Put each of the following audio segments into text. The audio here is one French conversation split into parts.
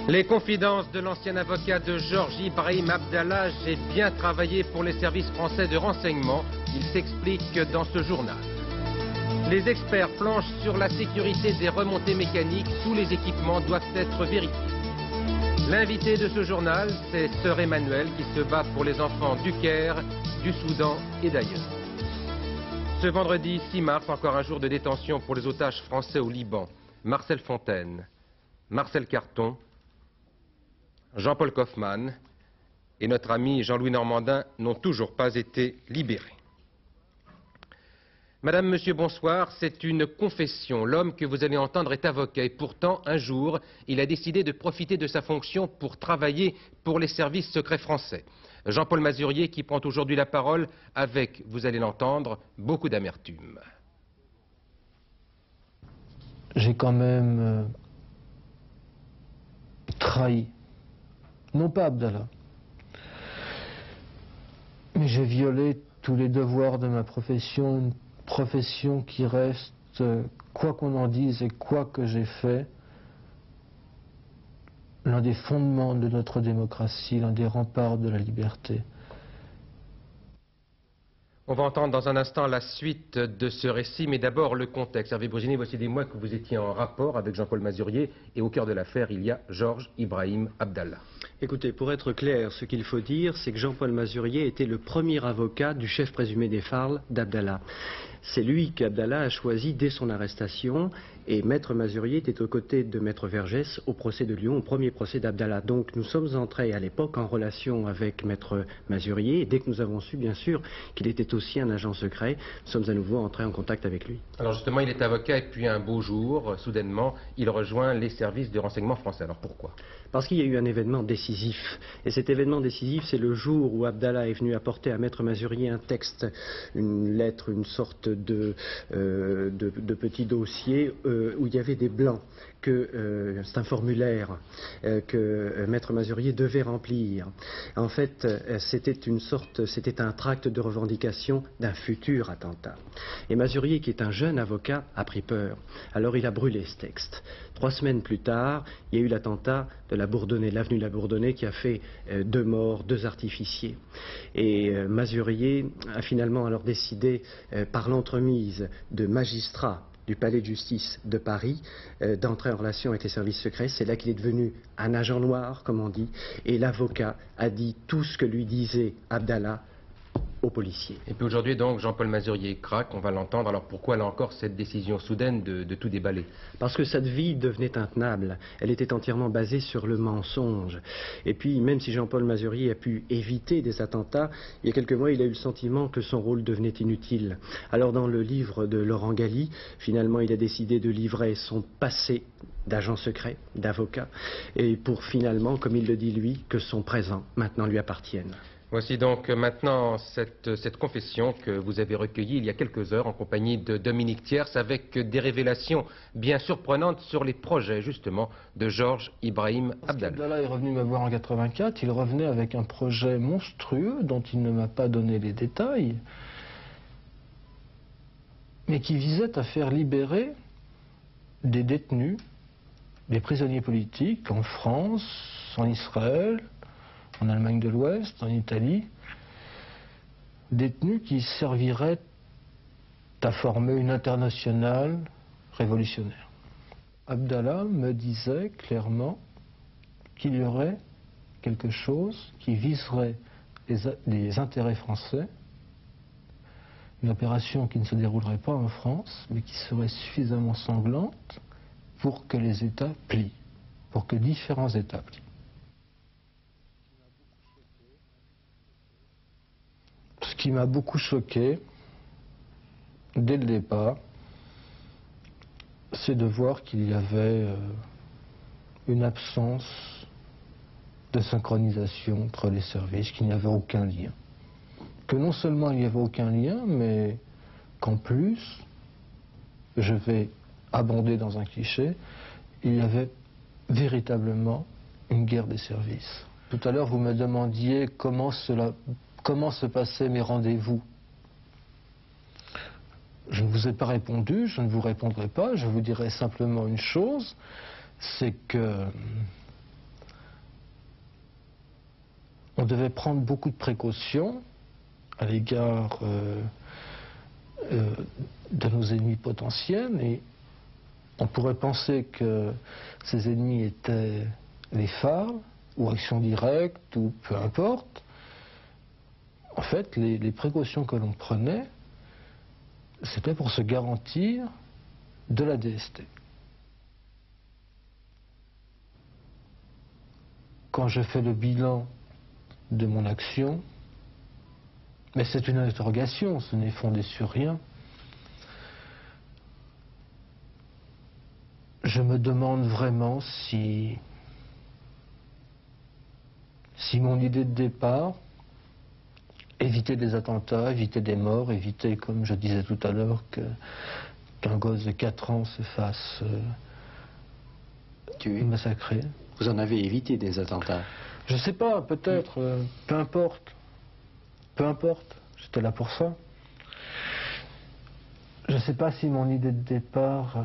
Les confidences de l'ancien avocat de Georges Ibrahim Abdallah. J'ai bien travaillé pour les services français de renseignement. Il s'explique dans ce journal. Les experts planchent sur la sécurité des remontées mécaniques. Tous les équipements doivent être vérifiés. L'invité de ce journal, c'est Sœur Emmanuelle qui se bat pour les enfants du Caire, du Soudan et d'ailleurs. Ce vendredi 6 mars, encore un jour de détention pour les otages français au Liban. Marcel Fontaine, Marcel Carton, Jean-Paul Kaufmann et notre ami Jean-Louis Normandin n'ont toujours pas été libérés. Madame, Monsieur, bonsoir. C'est une confession. L'homme que vous allez entendre est avocat et pourtant, un jour, il a décidé de profiter de sa fonction pour travailler pour les services secrets français. Jean-Paul Mazurier qui prend aujourd'hui la parole avec, vous allez l'entendre, beaucoup d'amertume. J'ai quand même trahi, non pas Abdallah, mais j'ai violé tous les devoirs de ma profession, une profession qui reste, quoi qu'on en dise et quoi que j'ai fait, l'un des fondements de notre démocratie, l'un des remparts de la liberté. On va entendre dans un instant la suite de ce récit, mais d'abord le contexte. Hervé Brugini, voici des mois que vous étiez en rapport avec Jean-Paul Mazurier, et au cœur de l'affaire, il y a Georges Ibrahim Abdallah. Écoutez, pour être clair, ce qu'il faut dire, c'est que Jean-Paul Mazurier était le premier avocat du chef présumé des FARL, d'Abdallah. C'est lui qu'Abdallah a choisi dès son arrestation, et Maître Mazurier était aux côtés de Maître Vergès au procès de Lyon, au premier procès d'Abdallah. Donc nous sommes entrés à l'époque en relation avec Maître Mazurier, et dès que nous avons su, bien sûr, qu'il était aussi un agent secret, nous sommes à nouveau entrés en contact avec lui. Alors justement, il est avocat, et puis un beau jour, soudainement, il rejoint les services de renseignement français. Alors pourquoi? Parce qu'il y a eu un événement décisif. Et cet événement décisif, c'est le jour où Abdallah est venu apporter à Maître Mazurier un texte, une lettre, une sorte de petit dossier où il y avait des blancs. C'est un formulaire que Maître Mazurier devait remplir. En fait, c'était un tract de revendication d'un futur attentat. Et Mazurier, qui est un jeune avocat, a pris peur. Alors il a brûlé ce texte. 3 semaines plus tard, il y a eu l'attentat de la Bourdonnais, l'avenue de la Bourdonnais, qui a fait 2 morts, 2 artificiers. Et Mazurier a finalement alors décidé, par l'entremise de magistrats du palais de justice de Paris, d'entrer en relation avec les services secrets. C'est là qu'il est devenu un agent noir, comme on dit, et l'avocat a dit tout ce que lui disait Abdallah aux policiers. Et puis aujourd'hui, donc, Jean-Paul Mazurier craque, on va l'entendre. Alors pourquoi, là encore, cette décision soudaine de tout déballer? Parce que cette vie devenait intenable. Elle était entièrement basée sur le mensonge. Et puis, même si Jean-Paul Mazurier a pu éviter des attentats, il y a quelques mois, il a eu le sentiment que son rôle devenait inutile. Alors, dans le livre de Laurent Galli, finalement, il a décidé de livrer son passé d'agent secret, d'avocat, et pour finalement, comme il le dit lui, que son présent maintenant lui appartienne. Voici donc maintenant cette confession que vous avez recueillie il y a quelques heures en compagnie de Dominique Thiers, avec des révélations bien surprenantes sur les projets justement de Georges Ibrahim Abdallah. Abdallah est revenu me voir en 84, il revenait avec un projet monstrueux dont il ne m'a pas donné les détails, mais qui visait à faire libérer des détenus, des prisonniers politiques en France, en Israël, en Allemagne de l'Ouest, en Italie, détenus qui serviraient à former une internationale révolutionnaire. Abdallah me disait clairement qu'il y aurait quelque chose qui viserait les intérêts français, une opération qui ne se déroulerait pas en France, mais qui serait suffisamment sanglante pour que les États plient, pour que différents États plient. Ce qui m'a beaucoup choqué, dès le départ, c'est de voir qu'il y avait une absence de synchronisation entre les services, qu'il n'y avait aucun lien. Que non seulement il n'y avait aucun lien, mais qu'en plus, je vais abonder dans un cliché, il y avait véritablement une guerre des services. Tout à l'heure, vous me demandiez comment se passaient mes rendez-vous. Je ne vous ai pas répondu, je ne vous répondrai pas, je vous dirai simplement une chose, c'est que on devait prendre beaucoup de précautions à l'égard de nos ennemis potentiels, et on pourrait penser que ces ennemis étaient les phares, ou Action Directe, ou peu importe. En fait, les précautions que l'on prenait, c'était pour se garantir de la DST. Quand je fais le bilan de mon action, mais c'est une interrogation, ce n'est fondé sur rien, je me demande vraiment si mon idée de départ, éviter des attentats, éviter des morts, éviter, comme je disais tout à l'heure, qu'un gosse de 4 ans se fasse massacrer. Vous en avez évité des attentats? Je sais pas, peut-être, peu importe. Peu importe, j'étais là pour ça. Je sais pas si mon idée de départ...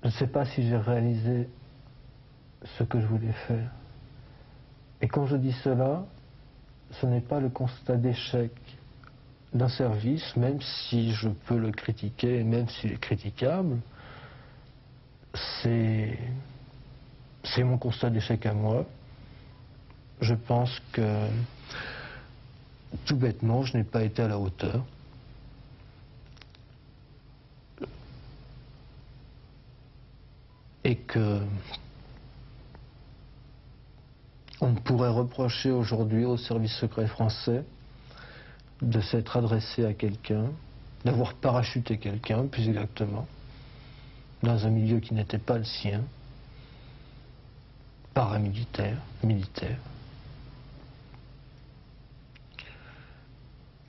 Je ne sais pas si j'ai réalisé ce que je voulais faire. Et quand je dis cela, ce n'est pas le constat d'échec d'un service, même si je peux le critiquer, et même s'il est critiquable, c'est mon constat d'échec à moi. Je pense que, tout bêtement, je n'ai pas été à la hauteur. Et que on pourrait reprocher aujourd'hui au service secret français de s'être adressé à quelqu'un, d'avoir parachuté quelqu'un, plus exactement, dans un milieu qui n'était pas le sien, paramilitaire, militaire.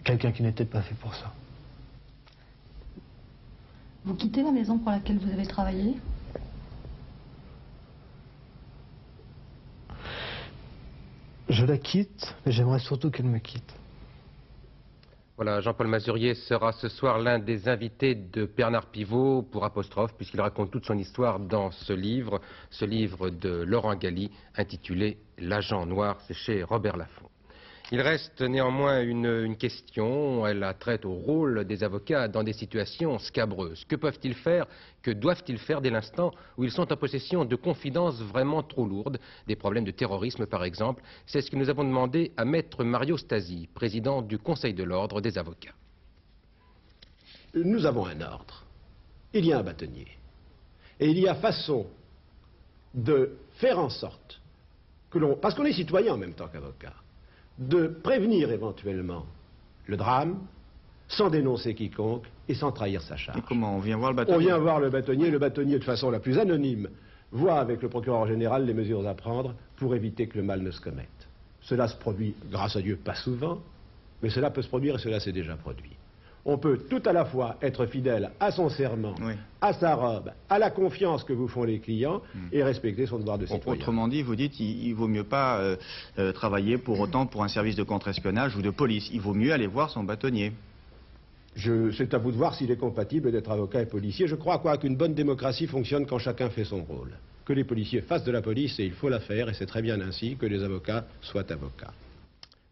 Quelqu'un qui n'était pas fait pour ça. Vous quittez la maison pour laquelle vous avez travaillé ? Je la quitte, mais j'aimerais surtout qu'elle me quitte. Voilà, Jean-Paul Mazurier sera ce soir l'un des invités de Bernard Pivot pour Apostrophe, puisqu'il raconte toute son histoire dans ce livre de Laurent Galli, intitulé L'agent noir, c'est chez Robert Laffont. Il reste néanmoins une question, elle a trait au rôle des avocats dans des situations scabreuses. Que peuvent-ils faire, que doivent-ils faire dès l'instant où ils sont en possession de confidences vraiment trop lourdes, des problèmes de terrorisme par exemple? C'est ce que nous avons demandé à maître Mario Stasi, président du Conseil de l'ordre des avocats. Nous avons un ordre, il y a un bâtonnier, et il y a façon de faire en sorte que l'on, parce qu'on est citoyen en même temps qu'avocat, de prévenir éventuellement le drame sans dénoncer quiconque et sans trahir sa charge. Et comment? On vient voir le bâtonnier? On vient voir le bâtonnier de façon la plus anonyme voit avec le procureur général les mesures à prendre pour éviter que le mal ne se commette. Cela se produit, grâce à Dieu, pas souvent, mais cela peut se produire et cela s'est déjà produit. On peut tout à la fois être fidèle à son serment, oui, à sa robe, à la confiance que vous font les clients et respecter son devoir de citoyen. Autrement dit, vous dites il vaut mieux pas travailler pour autant pour un service de contre-espionnage ou de police. Il vaut mieux aller voir son bâtonnier. C'est à vous de voir s'il est compatible d'être avocat et policier. Je crois qu'une bonne démocratie fonctionne quand chacun fait son rôle. Que les policiers fassent de la police, et il faut la faire, et c'est très bien ainsi, que les avocats soient avocats.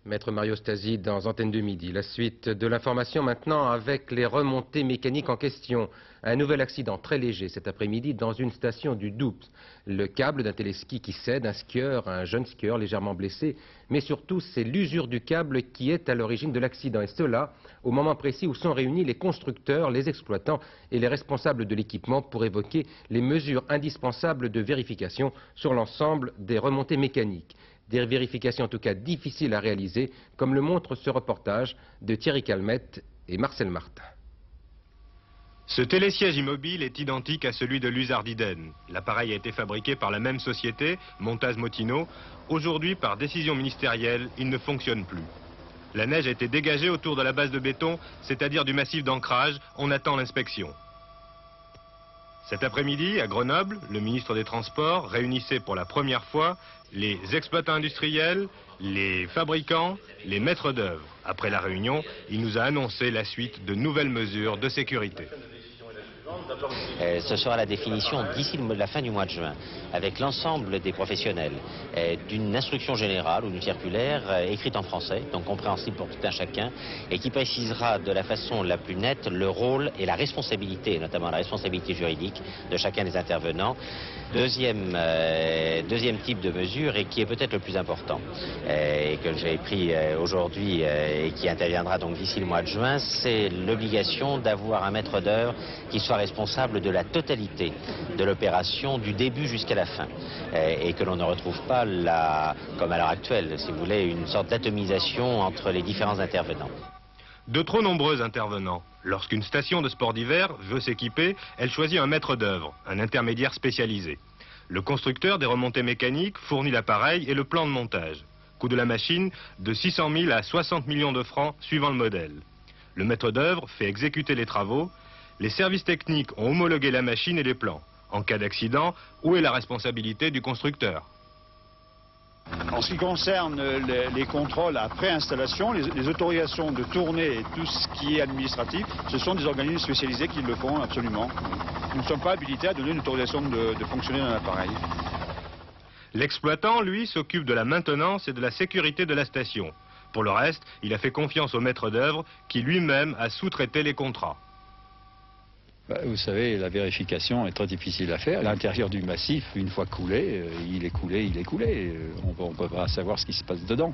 Maître Mario Stasi dans Antenne de Midi. La suite de l'information maintenant avec les remontées mécaniques en question. Un nouvel accident très léger cet après-midi dans une station du Doubs. Le câble d'un téléski qui cède, un jeune skieur légèrement blessé, mais surtout c'est l'usure du câble qui est à l'origine de l'accident. Et cela au moment précis où sont réunis les constructeurs, les exploitants et les responsables de l'équipement pour évoquer les mesures indispensables de vérification sur l'ensemble des remontées mécaniques. Des vérifications en tout cas difficiles à réaliser, comme le montre ce reportage de Thierry Calmette et Marcel Martin. Ce télésiège immobile est identique à celui de l'Usardiden. L'appareil a été fabriqué par la même société, Montaz Motino. Aujourd'hui, par décision ministérielle, il ne fonctionne plus. La neige a été dégagée autour de la base de béton, c'est-à-dire du massif d'ancrage. On attend l'inspection. Cet après-midi, à Grenoble, le ministre des Transports réunissait pour la première fois les exploitants industriels, les fabricants, les maîtres d'œuvre. Après la réunion, il nous a annoncé la suite de nouvelles mesures de sécurité. Ce sera la définition d'ici la fin du mois de juin, avec l'ensemble des professionnels, d'une instruction générale ou d'une circulaire écrite en français, donc compréhensible pour tout un chacun, et qui précisera de la façon la plus nette le rôle et la responsabilité, notamment la responsabilité juridique de chacun des intervenants. Deuxième type de mesure, et qui est peut-être le plus important, et que j'ai pris aujourd'hui et qui interviendra donc d'ici le mois de juin, c'est l'obligation d'avoir un maître d'œuvre qui soit responsable de la totalité de l'opération du début jusqu'à la fin, et que l'on ne retrouve pas, comme à l'heure actuelle, si vous voulez, une sorte d'atomisation entre les différents intervenants. De trop nombreux intervenants. Lorsqu'une station de sport d'hiver veut s'équiper, elle choisit un maître d'œuvre, un intermédiaire spécialisé. Le constructeur des remontées mécaniques fournit l'appareil et le plan de montage. Coût de la machine de 600 000 à 60 millions de francs suivant le modèle. Le maître d'œuvre fait exécuter les travaux. Les services techniques ont homologué la machine et les plans. En cas d'accident, où est la responsabilité du constructeur ? En ce qui concerne les contrôles après installation, les autorisations de tournée et tout ce qui est administratif, ce sont des organismes spécialisés qui le font absolument. Nous ne sommes pas habilités à donner une autorisation de fonctionner dans l'appareil. L'exploitant, lui, s'occupe de la maintenance et de la sécurité de la station. Pour le reste, il a fait confiance au maître d'œuvre qui lui-même a sous-traité les contrats. Vous savez, la vérification est très difficile à faire. À l'intérieur du massif, une fois coulé, il est coulé. On ne peut pas savoir ce qui se passe dedans.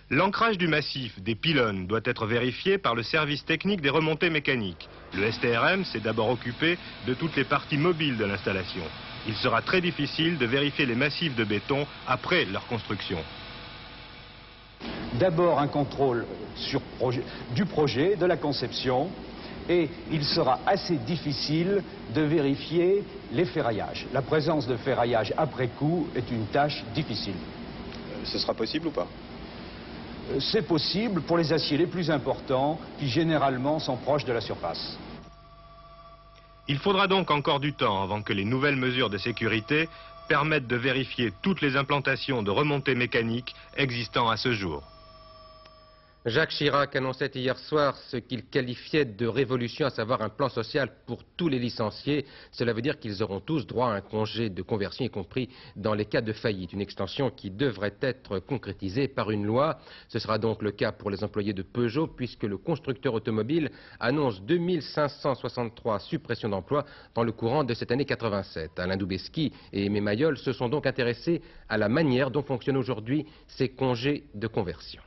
L'ancrage du massif des pylônes doit être vérifié par le service technique des remontées mécaniques. Le STRM s'est d'abord occupé de toutes les parties mobiles de l'installation. Il sera très difficile de vérifier les massifs de béton après leur construction. D'abord un contrôle du projet, de la conception, et il sera assez difficile de vérifier les ferraillages. La présence de ferraillages après coup est une tâche difficile. Ce sera possible ou pas ? C'est possible pour les aciers les plus importants qui généralement sont proches de la surface. Il faudra donc encore du temps avant que les nouvelles mesures de sécurité permettent de vérifier toutes les implantations de remontées mécaniques existant à ce jour. Jacques Chirac annonçait hier soir ce qu'il qualifiait de révolution, à savoir un plan social pour tous les licenciés. Cela veut dire qu'ils auront tous droit à un congé de conversion, y compris dans les cas de faillite. Une extension qui devrait être concrétisée par une loi. Ce sera donc le cas pour les employés de Peugeot, puisque le constructeur automobile annonce 2563 suppressions d'emplois dans le courant de cette année 87. Alain Doubesky et Aimé Mayol se sont donc intéressés à la manière dont fonctionnent aujourd'hui ces congés de conversion.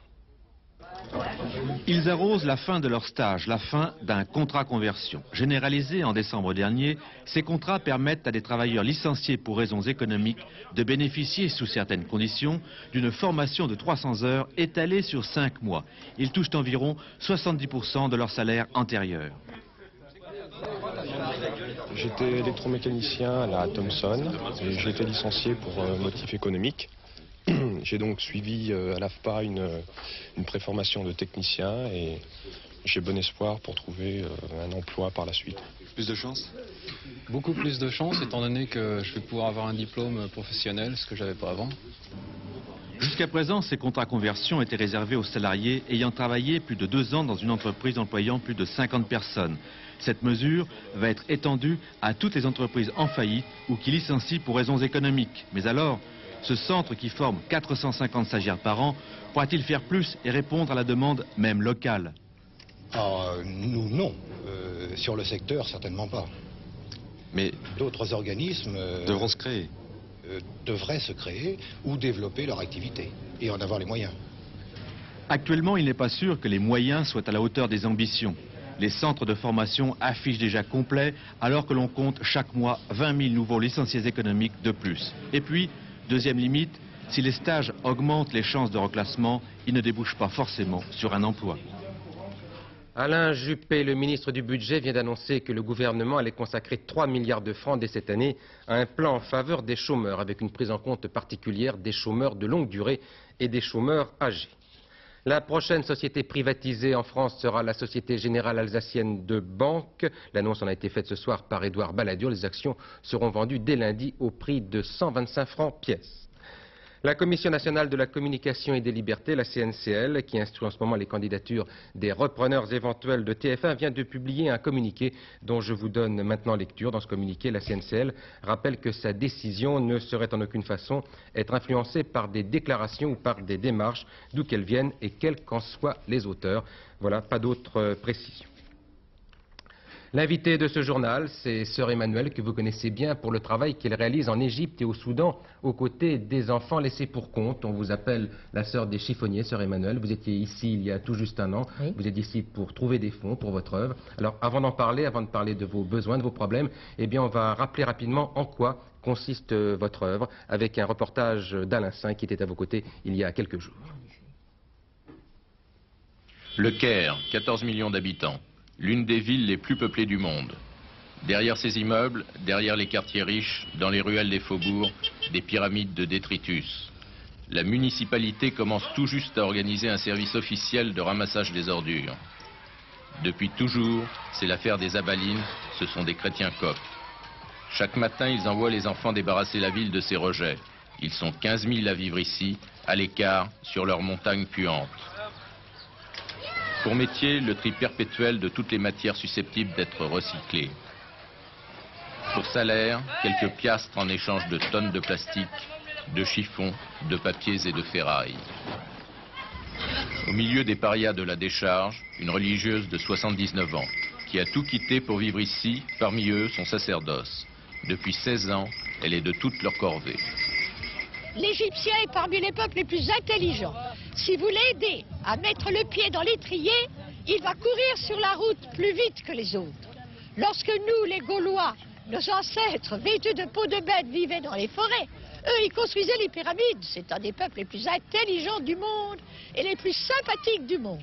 Ils arrosent la fin de leur stage, la fin d'un contrat conversion. Généralisé en décembre dernier, ces contrats permettent à des travailleurs licenciés pour raisons économiques de bénéficier, sous certaines conditions, d'une formation de 300 heures étalée sur 5 mois. Ils touchent environ 70% de leur salaire antérieur. J'étais électromécanicien à la Thomson et j'ai été licencié pour motif économique. J'ai donc suivi à l'AFPA une préformation de technicien et j'ai bon espoir pour trouver un emploi par la suite. Plus de chance ? Beaucoup plus de chance étant donné que je vais pouvoir avoir un diplôme professionnel, ce que je n'avais pas avant. Jusqu'à présent, ces contrats conversion étaient réservés aux salariés ayant travaillé plus de 2 ans dans une entreprise employant plus de 50 personnes. Cette mesure va être étendue à toutes les entreprises en faillite ou qui licencient pour raisons économiques. Mais alors, ce centre qui forme 450 stagiaires par an pourra-t-il faire plus et répondre à la demande même locale? Nous, non. Sur le secteur, certainement pas. Mais d'autres organismes devront se créer. Devraient se créer ou développer leur activité et en avoir les moyens. Actuellement, il n'est pas sûr que les moyens soient à la hauteur des ambitions. Les centres de formation affichent déjà complet alors que l'on compte chaque mois 20 000 nouveaux licenciés économiques de plus. Et puis, deuxième limite, si les stages augmentent les chances de reclassement, ils ne débouchent pas forcément sur un emploi. Alain Juppé, le ministre du Budget, vient d'annoncer que le gouvernement allait consacrer 3 milliards de francs dès cette année à un plan en faveur des chômeurs, avec une prise en compte particulière des chômeurs de longue durée et des chômeurs âgés. La prochaine société privatisée en France sera la Société Générale Alsacienne de Banque. L'annonce en a été faite ce soir par Édouard Balladur. Les actions seront vendues dès lundi au prix de 125 francs pièce. La Commission nationale de la communication et des libertés, la CNCL, qui instruit en ce moment les candidatures des repreneurs éventuels de TF1, vient de publier un communiqué dont je vous donne maintenant lecture. Dans ce communiqué, la CNCL rappelle que sa décision ne saurait en aucune façon être influencée par des déclarations ou par des démarches, d'où qu'elles viennent et quels qu'en soient les auteurs. Voilà, pas d'autres précisions. L'invité de ce journal, c'est Sœur Emmanuelle, que vous connaissez bien pour le travail qu'elle réalise en Égypte et au Soudan, aux côtés des enfants laissés pour compte. On vous appelle la sœur des chiffonniers, Sœur Emmanuelle. Vous étiez ici il y a tout juste un an. Oui. Vous êtes ici pour trouver des fonds pour votre œuvre. Alors, avant de parler de vos besoins, de vos problèmes, eh bien, on va rappeler rapidement en quoi consiste votre œuvre, avec un reportage d'Alain Saint qui était à vos côtés il y a quelques jours. Le Caire, 14 millions d'habitants. L'une des villes les plus peuplées du monde. Derrière ces immeubles, derrière les quartiers riches, dans les ruelles des faubourgs, des pyramides de détritus. La municipalité commence tout juste à organiser un service officiel de ramassage des ordures. Depuis toujours, c'est l'affaire des abalines, ce sont des chrétiens coptes. Chaque matin, ils envoient les enfants débarrasser la ville de ces rejets. Ils sont 15 000 à vivre ici, à l'écart, sur leurs montagnes puantes. Pour métier, le tri perpétuel de toutes les matières susceptibles d'être recyclées. Pour salaire, quelques piastres en échange de tonnes de plastique, de chiffons, de papiers et de ferrailles. Au milieu des parias de la décharge, une religieuse de 79 ans, qui a tout quitté pour vivre ici, parmi eux son sacerdoce. Depuis 16 ans, elle est de toute leur corvée. L'Égyptien est parmi les peuples les plus intelligents. Si vous l'aidez à mettre le pied dans l'étrier, il va courir sur la route plus vite que les autres. Lorsque nous, les Gaulois, nos ancêtres vêtus de peau de bête vivaient dans les forêts, eux, ils construisaient les pyramides. C'est un des peuples les plus intelligents du monde et les plus sympathiques du monde.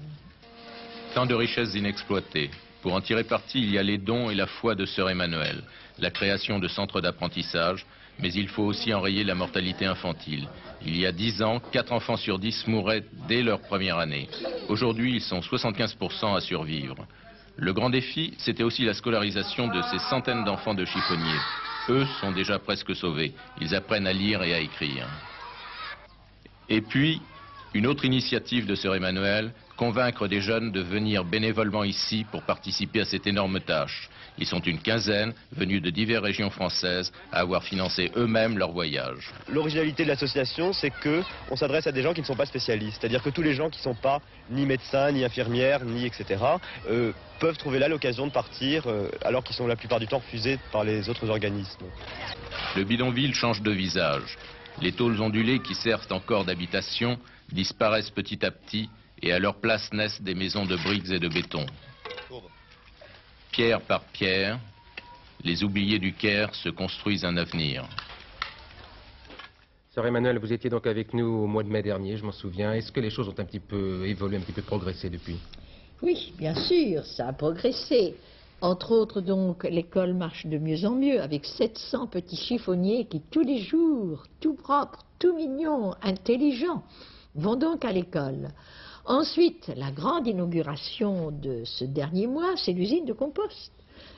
Tant de richesses inexploitées. Pour en tirer parti, il y a les dons et la foi de Sœur Emmanuelle, la création de centres d'apprentissage, mais il faut aussi enrayer la mortalité infantile. Il y a 10 ans, 4 enfants sur 10 mouraient dès leur première année. Aujourd'hui, ils sont 75% à survivre. Le grand défi, c'était aussi la scolarisation de ces centaines d'enfants de chiffonniers. Eux sont déjà presque sauvés. Ils apprennent à lire et à écrire. Et puis, une autre initiative de Sœur Emmanuelle, convaincre des jeunes de venir bénévolement ici pour participer à cette énorme tâche. Ils sont une quinzaine, venus de diverses régions françaises, à avoir financé eux-mêmes leur voyage. L'originalité de l'association, c'est qu'on s'adresse à des gens qui ne sont pas spécialistes. C'est-à-dire que tous les gens qui ne sont pas ni médecins, ni infirmières, ni etc., peuvent trouver là l'occasion de partir, alors qu'ils sont la plupart du temps refusés par les autres organismes. Le bidonville change de visage. Les tôles ondulées qui servent encore d'habitation disparaissent petit à petit et à leur place naissent des maisons de briques et de béton. Pierre par pierre, les oubliés du Caire se construisent un avenir. Sœur Emmanuelle, vous étiez donc avec nous au mois de mai dernier, je m'en souviens. Est-ce que les choses ont un petit peu évolué, un petit peu progressé depuis? Oui, bien sûr, ça a progressé. Entre autres, donc, l'école marche de mieux en mieux, avec 700 petits chiffonniers qui, tous les jours, tout propres, tout mignons, intelligents, vont donc à l'école. Ensuite, la grande inauguration de ce dernier mois, c'est l'usine de compost.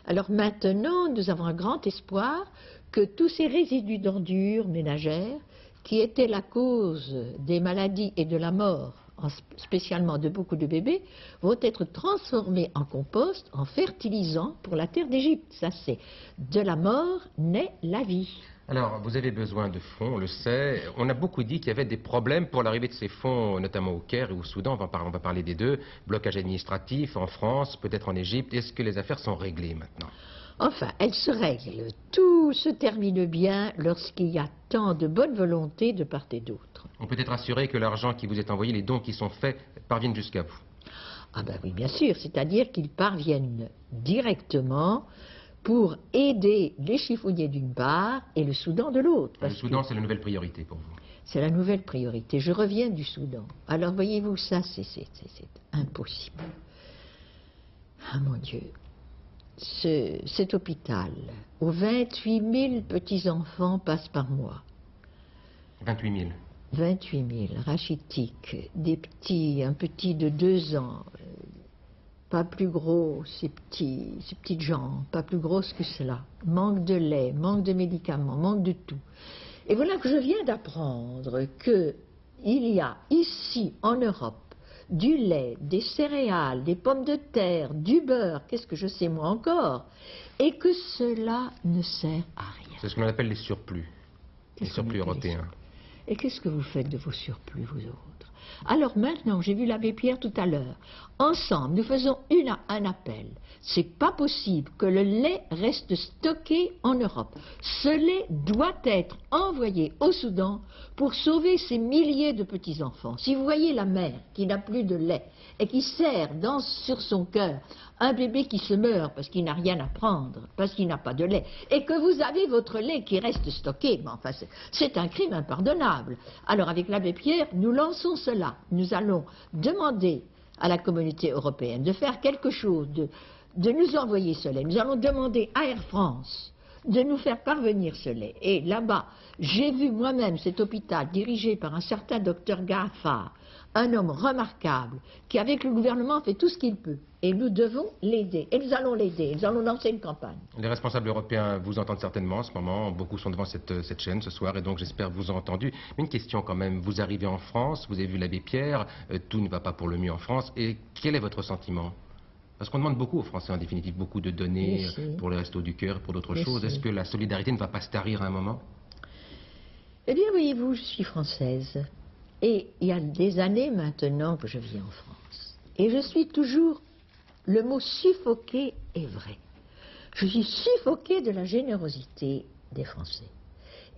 Alors maintenant, nous avons un grand espoir que tous ces résidus d'ordures ménagères, qui étaient la cause des maladies et de la mort, spécialement de beaucoup de bébés, vont être transformés en compost, en fertilisant pour la terre d'Égypte. Ça, c'est de la mort naît la vie. Alors, vous avez besoin de fonds, on le sait. On a beaucoup dit qu'il y avait des problèmes pour l'arrivée de ces fonds, notamment au Caire et au Soudan. On va parler des deux. Blocage administratif en France, peut-être en Égypte. Est-ce que les affaires sont réglées maintenant? Enfin, elles se règlent. Tout se termine bien lorsqu'il y a tant de bonne volonté de part et d'autre. On peut être assuré que l'argent qui vous est envoyé, les dons qui sont faits, parviennent jusqu'à vous? Ah ben oui, bien sûr. C'est-à-dire qu'ils parviennent directement pour aider les chiffonniers d'une part et le Soudan de l'autre. Le Soudan, c'est la nouvelle priorité pour vous? C'est la nouvelle priorité. Je reviens du Soudan. Alors, voyez-vous, ça, c'est impossible. Ah, mon Dieu. Cet hôpital, où 28 000 petits-enfants passent par mois. 28 000? 28 000, rachitiques, des petits, un petit de 2 ans, pas plus gros, ces petites jambes, pas plus grosses que cela. Manque de lait, manque de médicaments, manque de tout. Et voilà que je viens d'apprendre qu'il y a ici en Europe du lait, des céréales, des pommes de terre, du beurre, qu'est-ce que je sais moi encore, et que cela ne sert à rien. C'est ce qu'on appelle les surplus européens. Et qu'est-ce que vous faites de vos surplus, vous autres? Alors maintenant, j'ai vu l'abbé Pierre tout à l'heure, ensemble, nous faisons un appel. C'est pas possible que le lait reste stocké en Europe. Ce lait doit être envoyé au Soudan pour sauver ces milliers de petits-enfants. Si vous voyez la mère qui n'a plus de lait et qui serre sur son cœur un bébé qui se meurt parce qu'il n'a rien à prendre, parce qu'il n'a pas de lait, et que vous avez votre lait qui reste stocké, mais enfin c'est un crime impardonnable. Alors avec l'abbé Pierre, nous lançons cela. Nous allons demander à la communauté européenne de faire quelque chose, de nous envoyer ce lait. Nous allons demander à Air France de nous faire parvenir ce lait. Et là-bas, j'ai vu moi-même cet hôpital dirigé par un certain docteur Gaffard, un homme remarquable, qui avec le gouvernement fait tout ce qu'il peut. Et nous devons l'aider. Et nous allons l'aider. Nous allons lancer une campagne. Les responsables européens vous entendent certainement en ce moment. Beaucoup sont devant cette chaîne ce soir et donc j'espère vous ont entendu. Mais une question quand même. Vous arrivez en France, vous avez vu l'abbé Pierre, tout ne va pas pour le mieux en France. Et quel est votre sentiment ? Parce qu'on demande beaucoup aux Français en définitive, beaucoup de données pour les Restos du Cœur, pour d'autres choses. Est-ce que la solidarité ne va pas se tarir à un moment? Eh bien, voyez-vous, je suis française. Et il y a des années maintenant que je vis en France. Et je suis toujours, le mot suffoqué est vrai. Je suis suffoquée de la générosité des Français.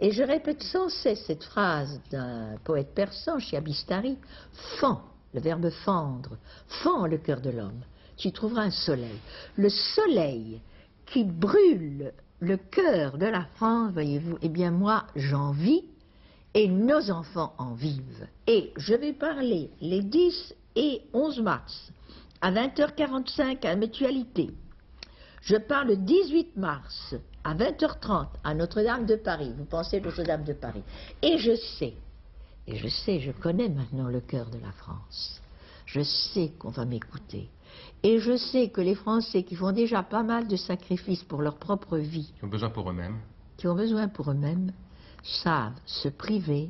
Et je répète sans cesse cette phrase d'un poète persan, Chiabistari, fend, le verbe fendre, fend le cœur de l'homme. Tu trouveras un soleil. Le soleil qui brûle le cœur de la France, voyez-vous, eh bien moi, j'en vis et nos enfants en vivent. Et je vais parler les 10 et 11 mars à 20h45 à la Mutualité. Je parle le 18 mars à 20h30 à Notre-Dame de Paris. Vous pensez Notre-Dame de Paris. Et je sais, je connais maintenant le cœur de la France. Je sais qu'on va m'écouter. Et je sais que les Français qui font déjà pas mal de sacrifices pour leur propre vie, qui ont besoin pour eux-mêmes, savent se priver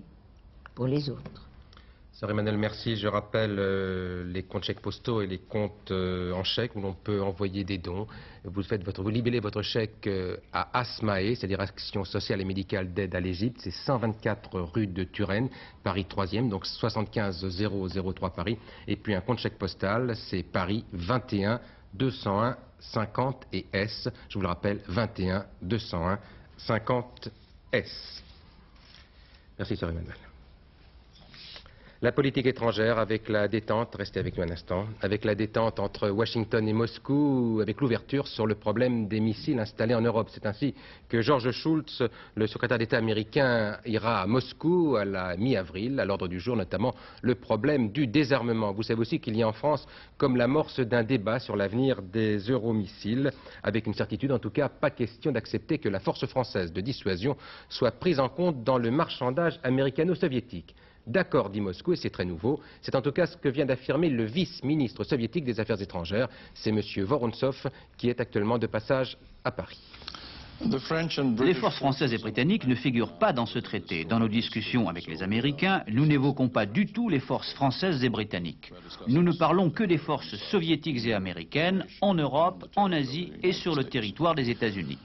pour les autres. Sœur Emmanuelle, merci. Je rappelle les comptes chèques postaux et les comptes en chèque où l'on peut envoyer des dons. Vous libellez votre chèque à ASMAE, c'est-à-dire Action sociale et médicale d'aide à l'Égypte. C'est 124 rue de Turenne, Paris 3e, donc 75 003 Paris. Et puis un compte chèque postal, c'est Paris 21 201 50 et S. Je vous le rappelle, 21 201 50 S. Merci, Sœur Emmanuelle. La politique étrangère avec la détente, restez avec nous un instant, avec la détente entre Washington et Moscou, avec l'ouverture sur le problème des missiles installés en Europe. C'est ainsi que George Shultz, le secrétaire d'État américain, ira à Moscou à la mi-avril, à l'ordre du jour notamment le problème du désarmement. Vous savez aussi qu'il y a en France comme l'amorce d'un débat sur l'avenir des euromissiles, avec une certitude en tout cas, pas question d'accepter que la force française de dissuasion soit prise en compte dans le marchandage américano-soviétique. D'accord, dit Moscou, et c'est très nouveau. C'est en tout cas ce que vient d'affirmer le vice-ministre soviétique des Affaires étrangères. C'est M. Vorontsov qui est actuellement de passage à Paris. Les forces françaises et britanniques ne figurent pas dans ce traité. Dans nos discussions avec les Américains, nous n'évoquons pas du tout les forces françaises et britanniques. Nous ne parlons que des forces soviétiques et américaines en Europe, en Asie et sur le territoire des États-Unis.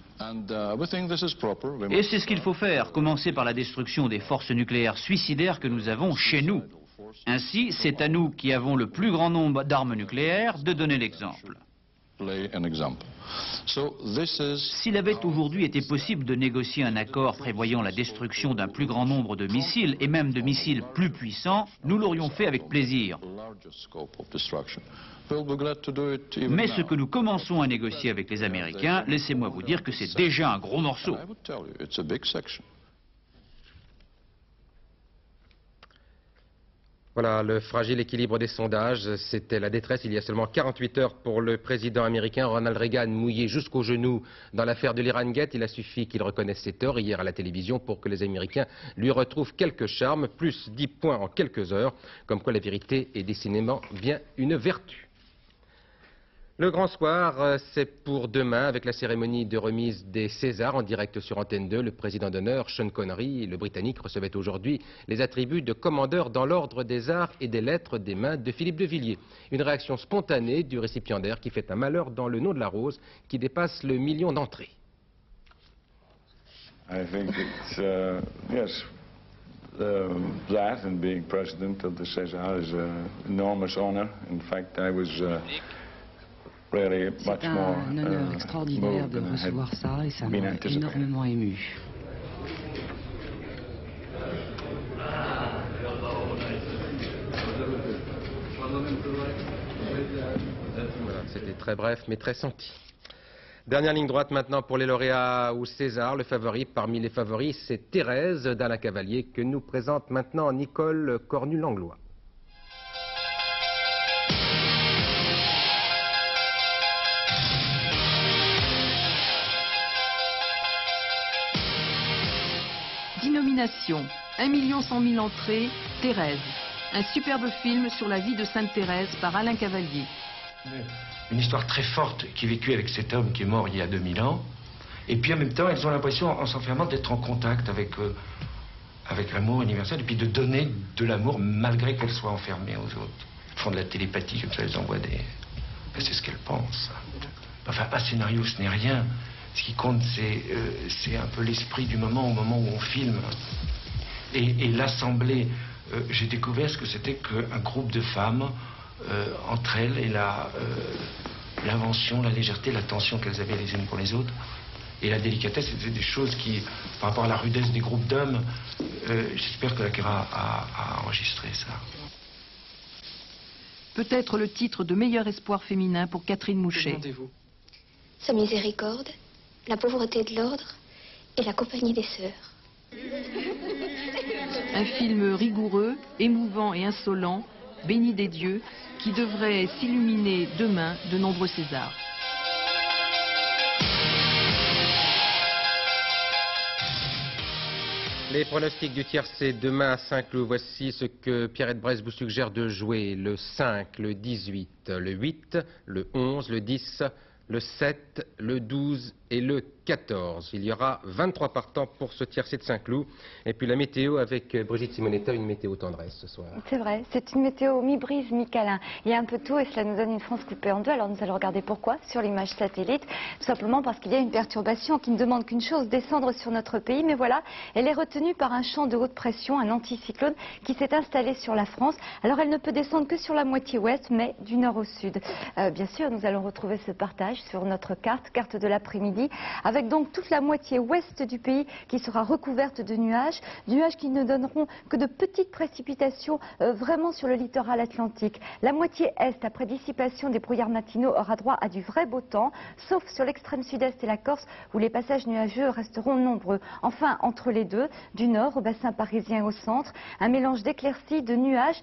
Et c'est ce qu'il faut faire, commencer par la destruction des forces nucléaires suicidaires que nous avons chez nous. Ainsi, c'est à nous qui avons le plus grand nombre d'armes nucléaires de donner l'exemple. S'il avait aujourd'hui été possible de négocier un accord prévoyant la destruction d'un plus grand nombre de missiles, et même de missiles plus puissants, nous l'aurions fait avec plaisir. Mais ce que nous commençons à négocier avec les Américains, laissez-moi vous dire que c'est déjà un gros morceau. Voilà, le fragile équilibre des sondages, c'était la détresse il y a seulement 48 heures pour le président américain Ronald Reagan, mouillé jusqu'aux genoux dans l'affaire de l'Iran Gate. Il a suffi qu'il reconnaisse ses torts hier à la télévision pour que les Américains lui retrouvent quelques charmes, plus 10 points en quelques heures, comme quoi la vérité est décidément bien une vertu. Le grand soir, c'est pour demain, avec la cérémonie de remise des Césars en direct sur Antenne 2. Le président d'honneur, Sean Connery, le Britannique, recevait aujourd'hui les attributs de commandeur dans l'ordre des arts et des lettres des mains de Philippe de Villiers. Une réaction spontanée du récipiendaire qui fait un malheur dans le nom de la rose qui dépasse le million d'entrées. I think it's, yes, that and being president of the César is an enormous honor. In fact, I was really much more un honneur extraordinaire de recevoir ça et ça m'a énormément ému. Voilà, c'était très bref mais très senti. Dernière ligne droite maintenant pour les lauréats ou César. Le favori parmi les favoris, c'est Thérèse d'Alain Cavalier que nous présente maintenant Nicole Cornu-Langlois. Nomination, 1 100 000 entrées, Thérèse. Un superbe film sur la vie de Sainte Thérèse par Alain Cavalier. Une histoire très forte qui est vécue avec cet homme qui est mort il y a 2000 ans. Et puis en même temps, elles ont l'impression, en s'enfermant, d'être en contact avec l'amour universel et puis de donner de l'amour malgré qu'elles soient enfermées aux autres. Elles font de la télépathie, comme ça, elles envoient des... Enfin, c'est ce qu'elles pensent. Enfin, un scénario, ce n'est rien. Ce qui compte, c'est un peu l'esprit du moment, au moment où on filme. Et l'assemblée, j'ai découvert ce que c'était qu'un groupe de femmes, entre elles, et l'invention, la légèreté, l'attention qu'elles avaient les unes pour les autres. Et la délicatesse, c'était des choses qui, par rapport à la rudesse des groupes d'hommes, j'espère que la caméra a enregistré ça. Peut-être le titre de meilleur espoir féminin pour Catherine Mouchet. Sa miséricorde, la pauvreté de l'ordre et la compagnie des sœurs. Un film rigoureux, émouvant et insolent, béni des dieux, qui devrait s'illuminer demain de nombreux Césars. Les pronostics du tiercé demain à Saint-Cloud. Voici ce que Pierrette Bresse vous suggère de jouer. Le 5, le 18, le 8, le 11, le 10, le 7, le 12 et le 14. Il y aura 23 partants pour ce tiercé de Saint-Cloud. Et puis la météo avec Brigitte Simonetta, une météo tendresse ce soir. C'est vrai, c'est une météo mi-brise, mi-câlin. Il y a un peu tout et cela nous donne une France coupée en deux. Alors nous allons regarder pourquoi sur l'image satellite. Tout simplement parce qu'il y a une perturbation qui ne demande qu'une chose, descendre sur notre pays. Mais voilà, elle est retenue par un champ de haute pression, un anticyclone qui s'est installé sur la France. Alors elle ne peut descendre que sur la moitié ouest, mais du nord au sud. Bien sûr, nous allons retrouver ce partage sur notre carte de l'après-midi, avec donc toute la moitié ouest du pays qui sera recouverte de nuages qui ne donneront que de petites précipitations vraiment sur le littoral atlantique. La moitié est, après dissipation des brouillards matinaux, aura droit à du vrai beau temps, sauf sur l'extrême sud-est et la Corse, où les passages nuageux resteront nombreux. Enfin, entre les deux, du nord au bassin parisien et au centre, un mélange d'éclaircies, de nuages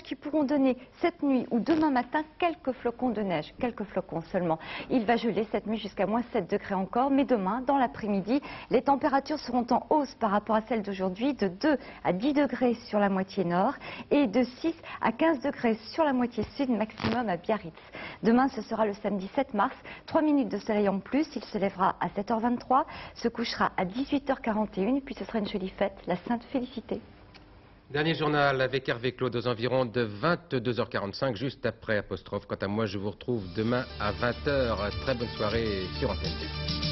qui pourront donner cette nuit ou demain matin quelques flocons de neige, quelques flocons seulement. Il va geler cette nuit jusqu'à moins 7 degrés encore, mais demain, dans l'après-midi, les températures seront en hausse par rapport à celles d'aujourd'hui, de 2 à 10 degrés sur la moitié nord et de 6 à 15 degrés sur la moitié sud, maximum à Biarritz. Demain, ce sera le samedi 7 mars, 3 minutes de soleil en plus, il se lèvera à 7h23, se couchera à 18h41, puis ce sera une jolie fête, la Sainte Félicité. Dernier journal avec Hervé Claude aux environs de 22h45, juste après Apostrophe. Quant à moi, je vous retrouve demain à 20h. Très bonne soirée sur Antenne 2.